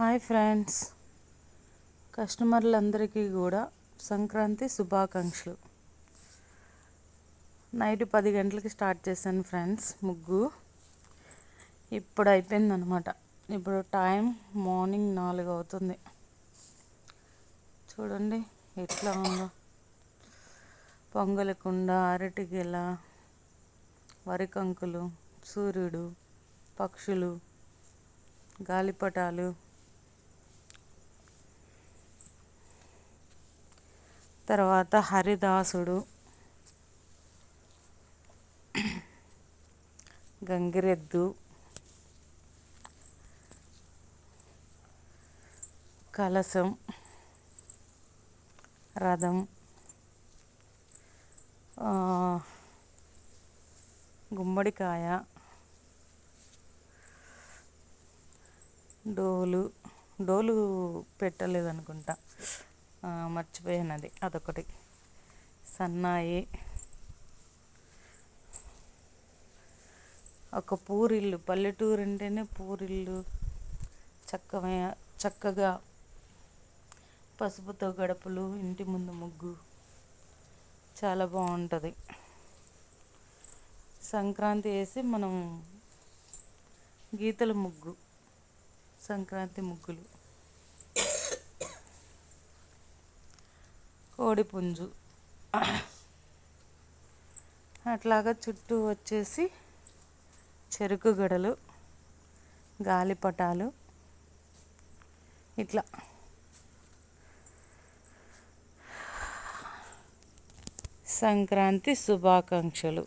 Hi friends, కస్టమర్లందరికీ కూడా సంక్రాంతి శుభాకాంక్షలు. Night 10 గంటలకి స్టార్ట్ చేశాను ఫ్రెండ్స్ ముగ్గు. ఇప్పుడు అయిపోయిందనమాట. ఇప్పుడు టైం మార్నింగ్ 4 అవుతుంది. చూడండి ఎట్లా ఉందో. పొంగలి కుండ, అరటి గెల, వరికంకులు, సూర్యుడు, పక్షులు, గాలిపటాలు, తర్వాత హరిదాసుడు, గంగిరెద్దు, కలశం, రథం, గుమ్మడికాయ, డోలు పెట్టలేదు అనుకుంటా, మర్చిపోయాను, అదొకటి. సన్నాయి, ఒక పూరిల్లు. పల్లెటూరు అంటేనే పూరిల్లు. చక్కగా పసుపుతో గడపలు, ఇంటి ముందు ముగ్గు చాలా బాగుంటుంది. సంక్రాంతి వేసి మనం గీతల ముగ్గు, సంక్రాంతి ముగ్గులు, కోడిపుంజు, అట్లాగా చుట్టూ వచ్చేసి చెరుకు గడలు, గాలిపటాలు, ఇట్లా సంక్రాంతి శుభాకాంక్షలు.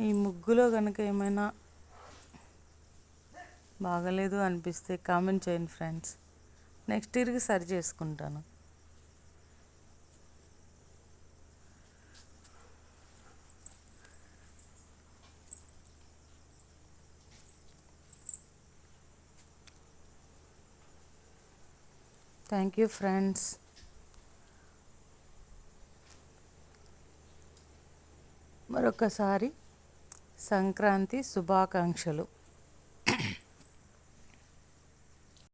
ఈ ముగ్గులో కనుక ఏమైనా బాగలేదు అనిపిస్తే కామెంట్ చేయండి ఫ్రెండ్స్. నెక్స్ట్ ఇయర్కి సరి చేసుకుంటాను. Thank you friends. మరొకసారి సంక్రాంతి శుభాకాంక్షలు.